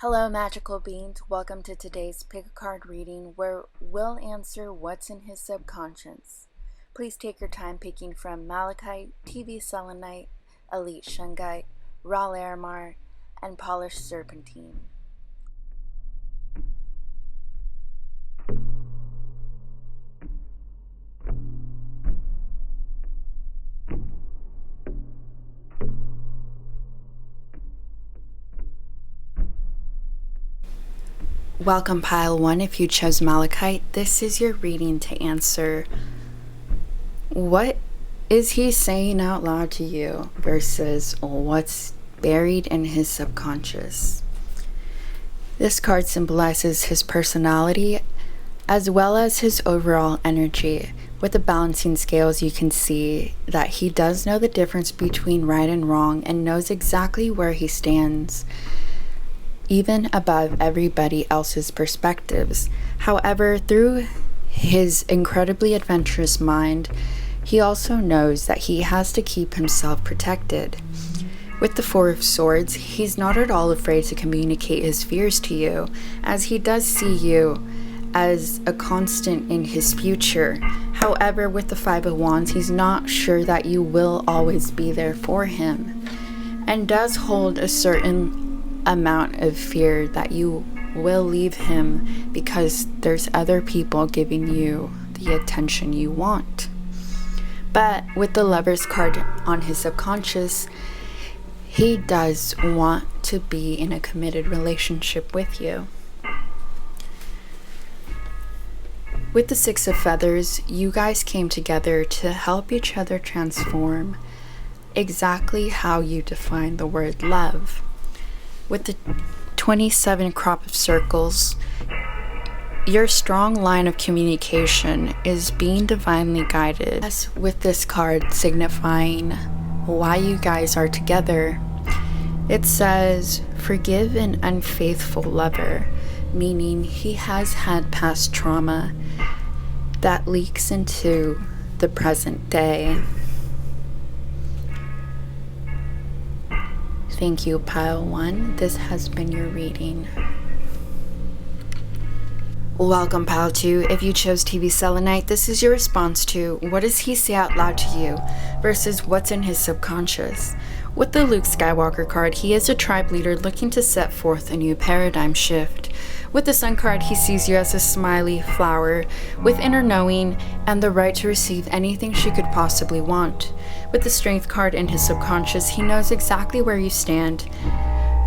Hello, magical beings. Welcome to today's pick a card reading where we'll answer what's in his subconscious. Please take your time picking from Malachite, TV Selenite, Elite Shungite, raw Larimar, and polished Serpentine. Welcome, Pile 1. If you chose Malachite, this is your reading to answer what is he saying out loud to you versus what's buried in his subconscious. This card symbolizes his personality as well as his overall energy. With the balancing scales, you can see that he does know the difference between right and wrong and knows exactly where he stands, even above everybody else's perspectives. However, through his incredibly adventurous mind, he also knows that he has to keep himself protected. With the Four of Swords, he's not at all afraid to communicate his fears to you, as he does see you as a constant in his future. However, with the Five of Wands, he's not sure that you will always be there for him, and does hold a certain amount of fear that you will leave him because there's other people giving you the attention you want. But with the Lover's card on his subconscious, he does want to be in a committed relationship with you. With the Six of Feathers, you guys came together to help each other transform exactly how you define the word love. With the 27 crop of circles, your strong line of communication is being divinely guided. As with this card signifying why you guys are together, it says, forgive an unfaithful lover, meaning he has had past trauma that leaks into the present day. Thank you, Pile 1. This has been your reading. Welcome, Pile 2. If you chose TV Selenite, this is your response to what does he say out loud to you versus what's in his subconscious. With the Luke Skywalker card, he is a tribe leader looking to set forth a new paradigm shift. With the Sun card, he sees you as a smiley flower with inner knowing and the right to receive anything she could possibly want. With the Strength card in his subconscious, he knows exactly where you stand.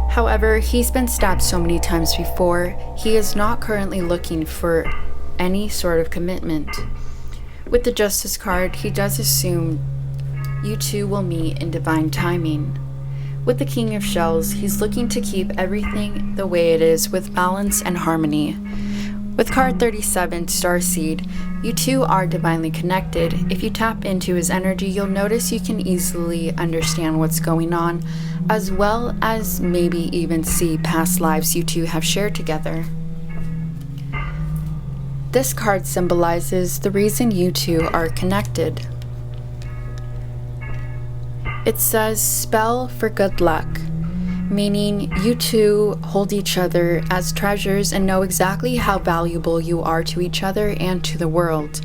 However, he's been stabbed so many times before, he is not currently looking for any sort of commitment. With the Justice card, he does assume you two will meet in divine timing. With the King of Shells, he's looking to keep everything the way it is with balance and harmony. With card 37, Starseed, you two are divinely connected. If you tap into his energy, you'll notice you can easily understand what's going on, as well as maybe even see past lives you two have shared together. This card symbolizes the reason you two are connected. It says, spell for good luck, meaning you two hold each other as treasures and know exactly how valuable you are to each other and to the world.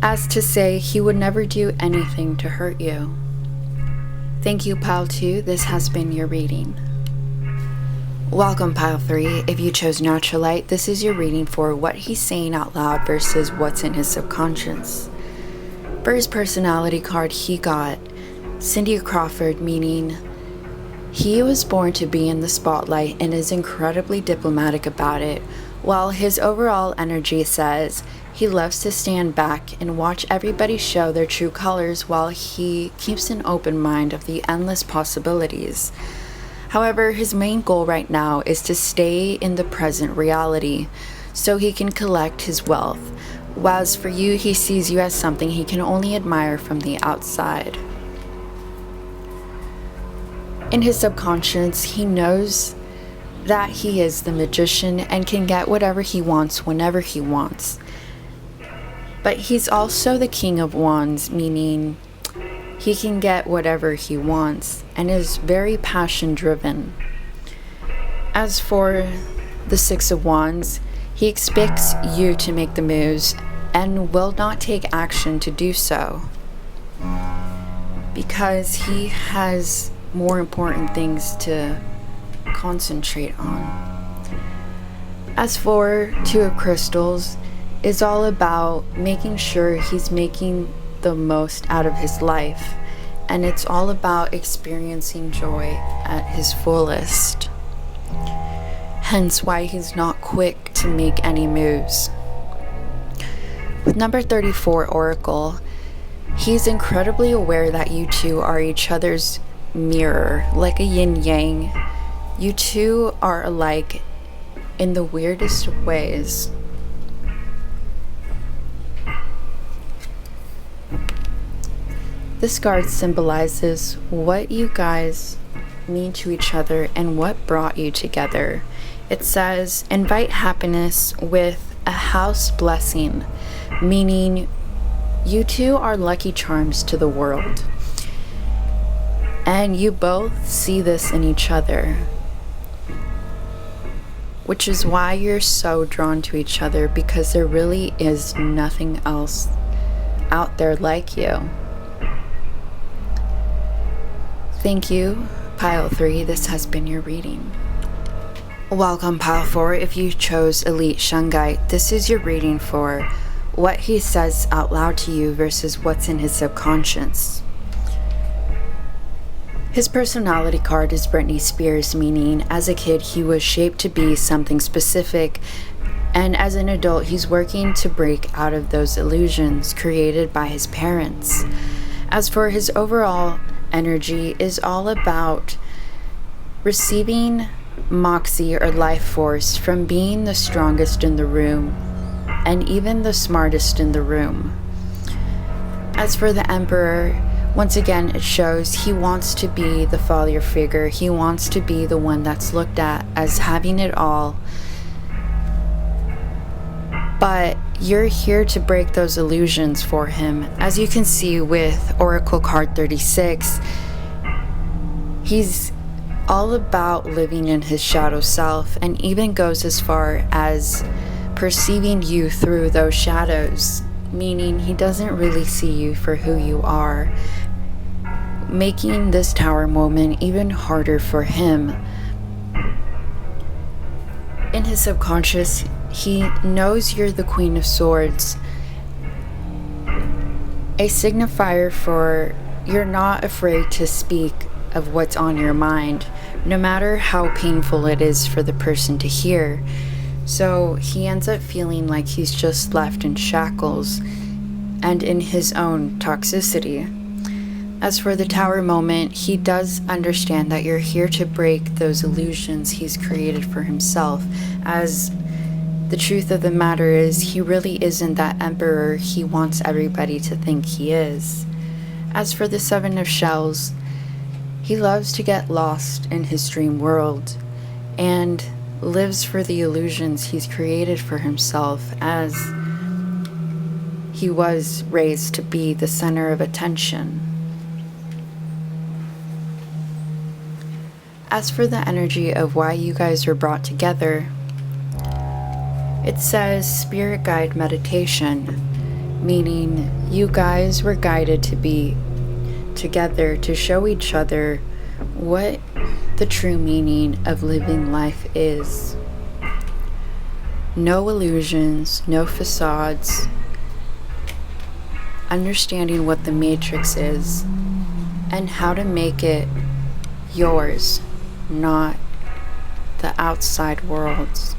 As to say, he would never do anything to hurt you. Thank you, Pile 2. This has been your reading. Welcome, Pile 3. If you chose Natrolite, this is your reading for what he's saying out loud versus what's in his subconscious. For his personality card, he got Cindy Crawford, meaning he was born to be in the spotlight and is incredibly diplomatic about it, while his overall energy says he loves to stand back and watch everybody show their true colors while he keeps an open mind of the endless possibilities. However, his main goal right now is to stay in the present reality so he can collect his wealth, whilst for you, he sees you as something he can only admire from the outside. In his subconscious, he knows that he is the magician and can get whatever he wants whenever he wants. But he's also the King of Wands, meaning he can get whatever he wants and is very passion driven. As for the Six of Wands, he expects you to make the moves and will not take action to do so because he has more important things to concentrate on. As for Two of Crystals, it's all about making sure he's making the most out of his life, and it's all about experiencing joy at his fullest. Hence why he's not quick to make any moves. With number 34 Oracle, he's incredibly aware that you two are each other's mirror, like a yin-yang. You two are alike in the weirdest ways. This card symbolizes what you guys mean to each other and what brought you together. It says, invite happiness with a house blessing, meaning you two are lucky charms to the world. And you both see this in each other, which is why you're so drawn to each other, because there really is nothing else out there like you. Thank you, Pile 3. This has been your reading. Welcome, Pile 4. If you chose Elite Shungite, this is your reading for what he says out loud to you versus what's in his subconscious. His personality card is Britney Spears, meaning as a kid he was shaped to be something specific, and as an adult he's working to break out of those illusions created by his parents. As for his overall energy, is all about receiving moxie or life force from being the strongest in the room and even the smartest in the room. As for the Emperor, once again it shows he wants to be the father figure. He wants to be the one that's looked at as having it all, but you're here to break those illusions for him. As you can see with Oracle card 36, he's all about living in his shadow self, and even goes as far as perceiving you through those shadows, meaning he doesn't really see you for who you are, making this Tower moment even harder for him. In his subconscious, he knows you're the Queen of Swords, a signifier for you're not afraid to speak of what's on your mind, no matter how painful it is for the person to hear. So he ends up feeling like he's just left in shackles and in his own toxicity. As for the Tower moment, he does understand that you're here to break those illusions he's created for himself, as the truth of the matter is he really isn't that Emperor he wants everybody to think he is. As for the Seven of Shells, he loves to get lost in his dream world and lives for the illusions he's created for himself, as he was raised to be the center of attention. As for the energy of why you guys were brought together, it says Spirit Guide Meditation, meaning you guys were guided to be together to show each other what the true meaning of living life is. No illusions, no facades, understanding what the matrix is and how to make it yours, not the outside world's.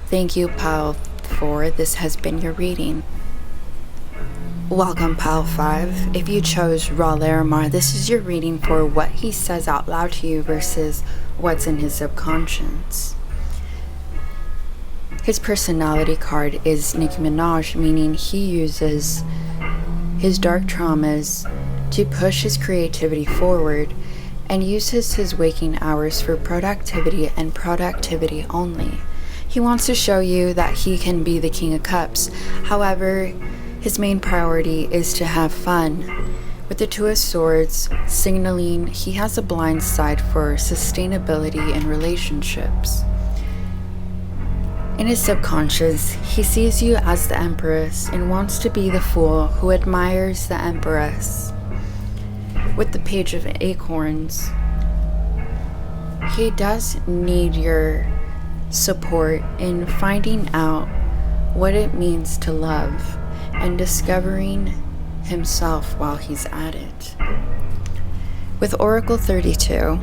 Thank you, Pile 4. This has been your reading. Welcome, Pile 5. If you chose Larimar, this is your reading for what he says out loud to you versus what's in his subconscious. His personality card is Nicki Minaj, meaning he uses his dark traumas to push his creativity forward and uses his waking hours for productivity and productivity only. He wants to show you that he can be the King of Cups. However, his main priority is to have fun with the Two of Swords signaling he has a blind side for sustainability in relationships. In his subconscious, he sees you as the Empress and wants to be the fool who admires the Empress. With the Page of Acorns, he does need your support in finding out what it means to love and discovering himself while he's at it. With Oracle 32,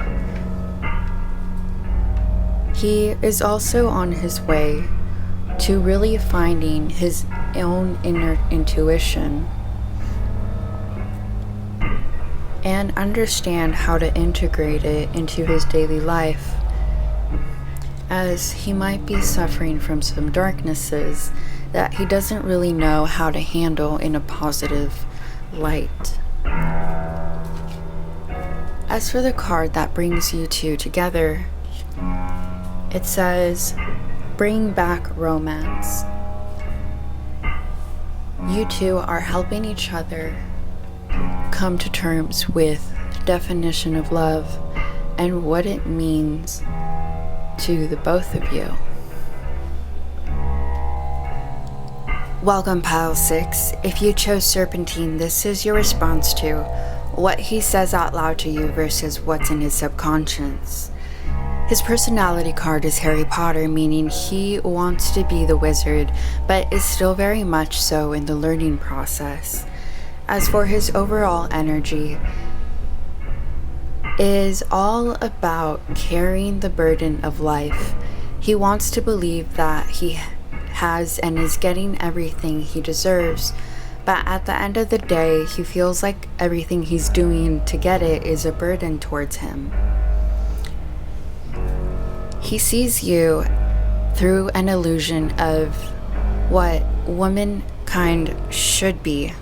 he is also on his way to really finding his own inner intuition and understand how to integrate it into his daily life, as he might be suffering from some darknesses that he doesn't really know how to handle in a positive light. As for the card that brings you two together, it says, bring back romance. You two are helping each other come to terms with the definition of love and what it means to the both of you. Welcome, Pile 6. If you chose Serpentine, this is your response to what he says out loud to you versus what's in his subconscious. His personality card is Harry Potter, meaning he wants to be the wizard, but is still very much so in the learning process. As for his overall energy, is all about carrying the burden of life. He wants to believe that he has and is getting everything he deserves, but at the end of the day, he feels like everything he's doing to get it is a burden towards him. He sees you through an illusion of what womankind should be.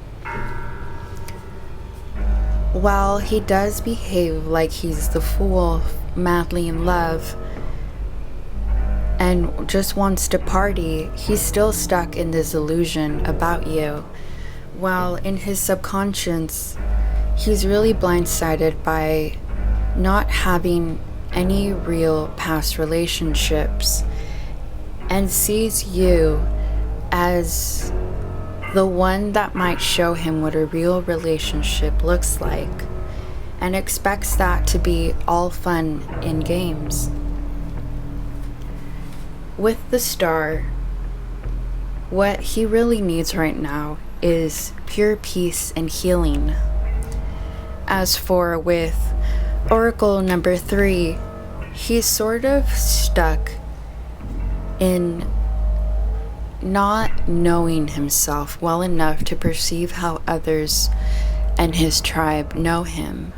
While he does behave like he's the fool madly in love and just wants to party, he's still stuck in this illusion about you. While in his subconscious, he's really blindsided by not having any real past relationships and sees you as the one that might show him what a real relationship looks like and expects that to be all fun in games. With the Star, what he really needs right now is pure peace and healing. As for with Oracle number 3, he's sort of stuck in not knowing himself well enough to perceive how others and his tribe know him.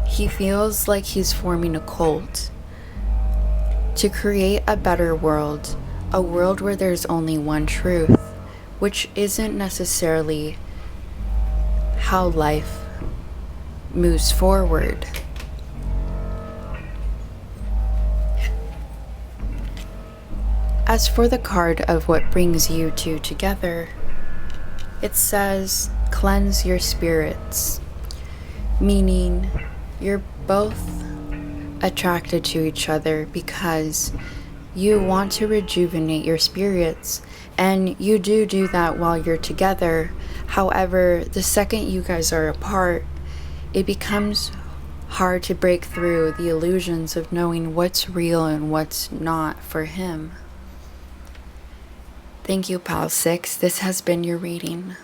He feels like he's forming a cult to create a better world, a world where there's only one truth, which isn't necessarily how life moves forward. As for the card of what brings you two together, it says, cleanse your spirits, meaning you're both attracted to each other because you want to rejuvenate your spirits, and you do that while you're together. However, the second you guys are apart, it becomes hard to break through the illusions of knowing what's real and what's not for him. Thank you, Pal 6. This has been your reading.